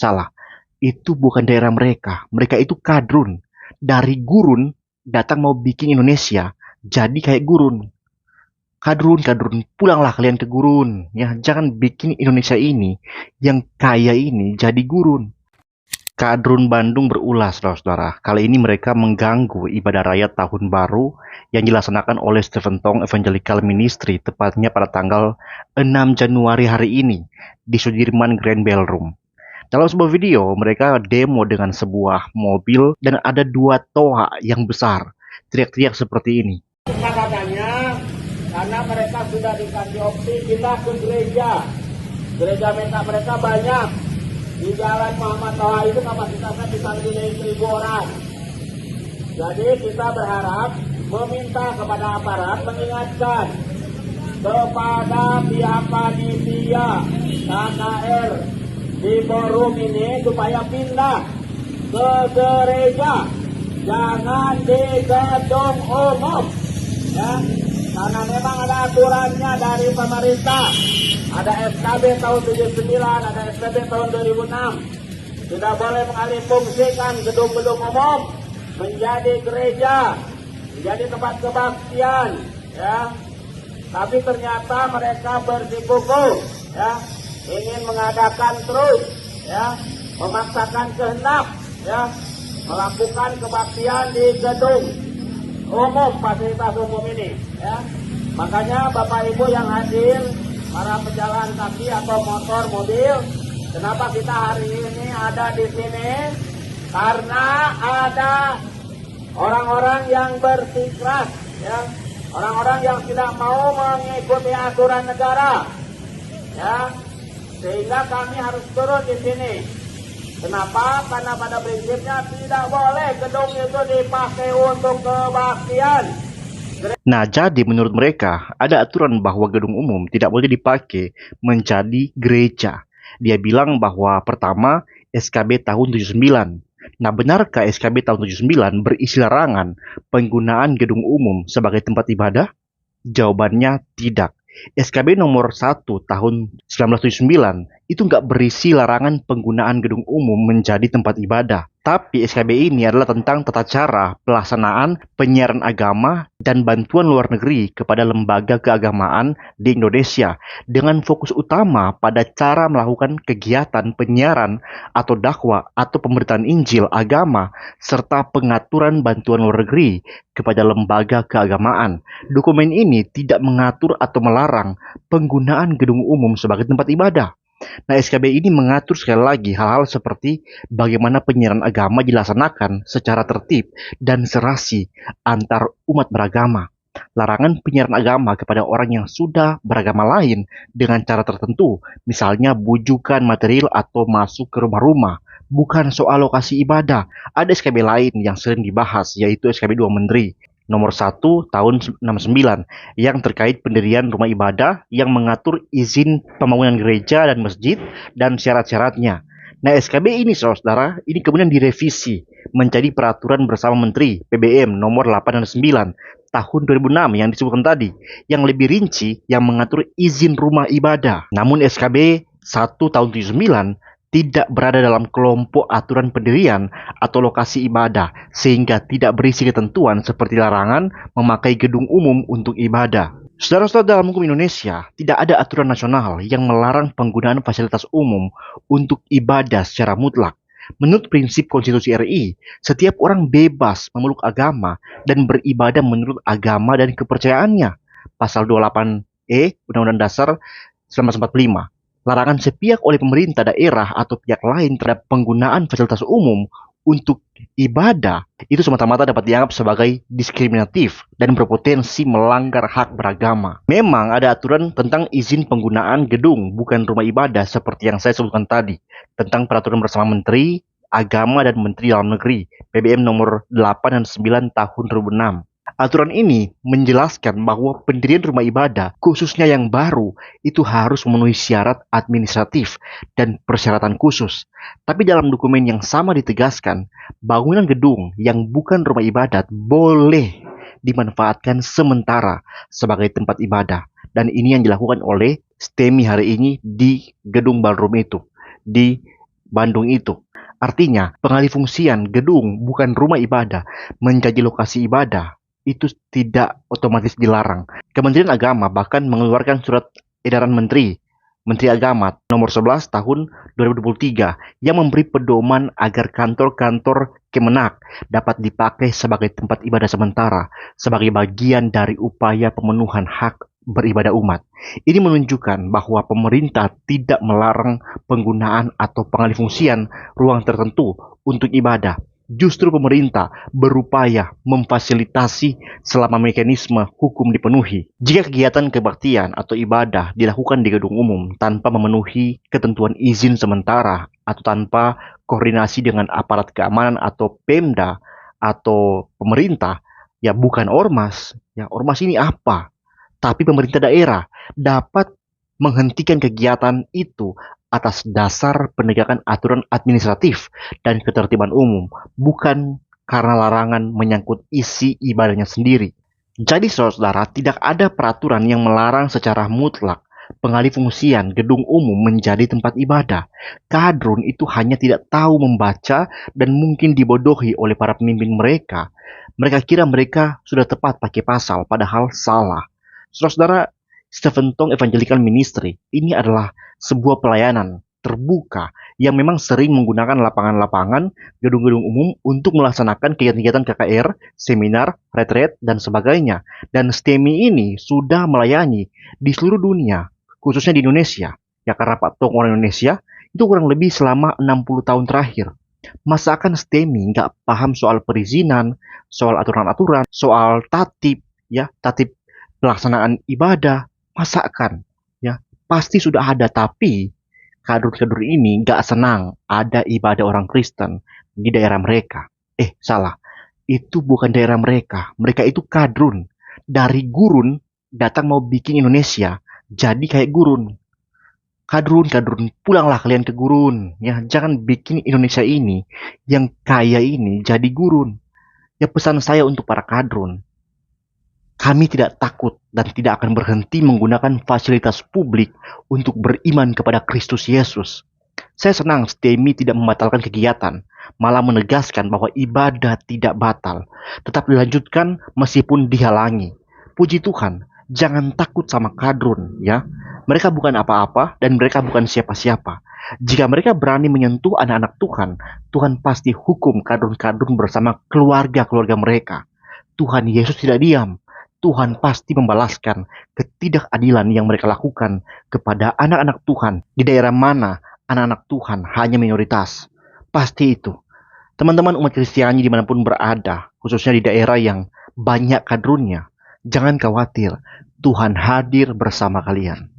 Salah, itu bukan daerah mereka. Mereka itu kadrun. Dari gurun datang mau bikin Indonesia jadi kayak gurun. Kadrun, kadrun, pulanglah kalian ke gurun. Ya, jangan bikin Indonesia ini yang kaya ini jadi gurun. Kadrun Bandung berulas, saudara-saudara. Kali ini mereka mengganggu ibadah raya Tahun Baru yang dilaksanakan oleh Stephen Tong Evangelical Ministry tepatnya pada tanggal 6 Januari hari ini di Sudirman Grand Ballroom. Dalam sebuah video, mereka demo dengan sebuah mobil dan ada dua toa yang besar. Teriak-teriak seperti ini. Katanya, karena mereka sudah dikasih opsi kita ke gereja. Gereja minta mereka banyak. Di Jalan Muhammad Toha itu kapasitasnya bisa lebih dari 1.000 orang. Jadi kita berharap meminta kepada aparat mengingatkan kepada pihak panitia KKR di forum ini supaya pindah ke gereja, jangan di gedung umum, ya. Karena memang ada aturannya dari pemerintah. Ada SKB tahun 79, ada SKB tahun 2006. Tidak boleh mengalih fungsikan gedung-gedung umum menjadi gereja, menjadi tempat kebaktian, ya. Tapi ternyata mereka bersikukuh, ya, ingin mengadakan terus, ya, memaksakan kehendak, ya, melakukan kebaktian di gedung umum, fasilitas umum ini, ya. Makanya Bapak Ibu yang hadir, para pejalan kaki atau motor, mobil, kenapa kita hari ini ada di sini? Karena ada orang-orang yang bersikeras, ya, orang-orang yang tidak mau mengikuti aturan negara, ya, sehingga kami harus turun di sini. Kenapa? Karena pada prinsipnya tidak boleh gedung itu dipakai untuk kebaktian. Nah, jadi menurut mereka ada aturan bahwa gedung umum tidak boleh dipakai menjadi gereja. Dia bilang bahwa pertama SKB tahun 79. Nah, benarkah SKB tahun 79 berisi larangan penggunaan gedung umum sebagai tempat ibadah? Jawabannya tidak. SKB nomor 1 tahun 1979 itu nggak berisi larangan penggunaan gedung umum menjadi tempat ibadah. Tapi SKB ini adalah tentang tata cara pelaksanaan penyiaran agama dan bantuan luar negeri kepada lembaga keagamaan di Indonesia dengan fokus utama pada cara melakukan kegiatan penyiaran atau dakwah atau pemberitaan Injil agama serta pengaturan bantuan luar negeri kepada lembaga keagamaan. Dokumen ini tidak mengatur atau melarang penggunaan gedung umum sebagai tempat ibadah. Nah, SKB ini mengatur sekali lagi hal-hal seperti bagaimana penyiaran agama dilaksanakan secara tertib dan serasi antar umat beragama. Larangan penyiaran agama kepada orang yang sudah beragama lain dengan cara tertentu, misalnya bujukan material atau masuk ke rumah-rumah. Bukan soal lokasi ibadah. Ada SKB lain yang sering dibahas, yaitu SKB 2 Menteri. Nomor 1 tahun 69 yang terkait pendirian rumah ibadah yang mengatur izin pembangunan gereja dan masjid dan syarat-syaratnya. Nah, SKB ini saudara, ini kemudian direvisi menjadi peraturan bersama Menteri PBM nomor 8 dan 9 tahun 2006 yang disebutkan tadi, yang lebih rinci yang mengatur izin rumah ibadah. Namun SKB 1 tahun 79 tidak berada dalam kelompok aturan pendirian atau lokasi ibadah, sehingga tidak berisi ketentuan seperti larangan memakai gedung umum untuk ibadah. Saudara-saudara, dalam hukum Indonesia, tidak ada aturan nasional yang melarang penggunaan fasilitas umum untuk ibadah secara mutlak. Menurut prinsip konstitusi RI, setiap orang bebas memeluk agama dan beribadah menurut agama dan kepercayaannya. Pasal 28E Undang-Undang Dasar 1945. Larangan sepihak oleh pemerintah daerah atau pihak lain terhadap penggunaan fasilitas umum untuk ibadah itu semata-mata dapat dianggap sebagai diskriminatif dan berpotensi melanggar hak beragama. Memang ada aturan tentang izin penggunaan gedung bukan rumah ibadah seperti yang saya sebutkan tadi, tentang peraturan bersama Menteri Agama dan Menteri Dalam Negeri PBM nomor 8 dan 9 tahun 2006. Aturan ini menjelaskan bahwa pendirian rumah ibadah, khususnya yang baru, itu harus memenuhi syarat administratif dan persyaratan khusus. Tapi dalam dokumen yang sama ditegaskan, bangunan gedung yang bukan rumah ibadat boleh dimanfaatkan sementara sebagai tempat ibadah. Dan ini yang dilakukan oleh STEMI hari ini di gedung ballroom itu, di Bandung itu. Artinya, pengalihfungsian gedung bukan rumah ibadah menjadi lokasi ibadah itu tidak otomatis dilarang. Kementerian Agama bahkan mengeluarkan surat edaran Menteri Agama nomor 11 tahun 2023 yang memberi pedoman agar kantor-kantor Kemenak dapat dipakai sebagai tempat ibadah sementara sebagai bagian dari upaya pemenuhan hak beribadah umat. Ini menunjukkan bahwa pemerintah tidak melarang penggunaan atau pengalihfungsian ruang tertentu untuk ibadah. Justru pemerintah berupaya memfasilitasi selama mekanisme hukum dipenuhi. Jika kegiatan kebaktian atau ibadah dilakukan di gedung umum tanpa memenuhi ketentuan izin sementara atau tanpa koordinasi dengan aparat keamanan atau Pemda atau pemerintah, ya bukan ormas. Ya, ormas ini apa? Tapi pemerintah daerah dapat menghentikan kegiatan itu atas dasar penegakan aturan administratif dan ketertiban umum, bukan karena larangan menyangkut isi ibadahnya sendiri. Jadi saudara, tidak ada peraturan yang melarang secara mutlak pengalihfungsian gedung umum menjadi tempat ibadah. Kadrun itu hanya tidak tahu membaca dan mungkin dibodohi oleh para pemimpin mereka. Mereka kira mereka sudah tepat pakai pasal, padahal salah. Saudara, Stephen Tong Evangelical Ministry ini adalah sebuah pelayanan terbuka yang memang sering menggunakan lapangan-lapangan, gedung-gedung umum untuk melaksanakan kegiatan-kegiatan KKR, seminar, retreat, dan sebagainya. Dan STEMI ini sudah melayani di seluruh dunia, khususnya di Indonesia. Ya karena Pak Tong orang Indonesia, itu kurang lebih selama 60 tahun terakhir. Masakan STEMI nggak paham soal perizinan, soal aturan-aturan, soal tatib, ya tatib pelaksanaan ibadah, masakan, ya pasti sudah ada. Tapi kadur-kadur ini nggak senang ada ibadah orang Kristen di daerah mereka. Salah, itu bukan daerah mereka. Mereka itu kadrun dari gurun datang mau bikin Indonesia jadi kayak gurun. Kadrun, pulanglah kalian ke gurun. Ya, jangan bikin Indonesia ini yang kaya ini jadi gurun. Ya pesan saya untuk para kadrun, kami tidak takut dan tidak akan berhenti menggunakan fasilitas publik untuk beriman kepada Kristus Yesus. Saya senang STEMI tidak membatalkan kegiatan, malah menegaskan bahwa ibadah tidak batal, tetap dilanjutkan meskipun dihalangi. Puji Tuhan, jangan takut sama kadrun, ya. Mereka bukan apa-apa dan mereka bukan siapa-siapa. Jika mereka berani menyentuh anak-anak Tuhan, Tuhan pasti hukum kadrun-kadrun bersama keluarga-keluarga mereka. Tuhan Yesus tidak diam. Tuhan pasti membalaskan ketidakadilan yang mereka lakukan kepada anak-anak Tuhan di daerah mana anak-anak Tuhan hanya minoritas. Pasti itu. Teman-teman umat Kristiani dimanapun berada, khususnya di daerah yang banyak kadrunnya, jangan khawatir, Tuhan hadir bersama kalian.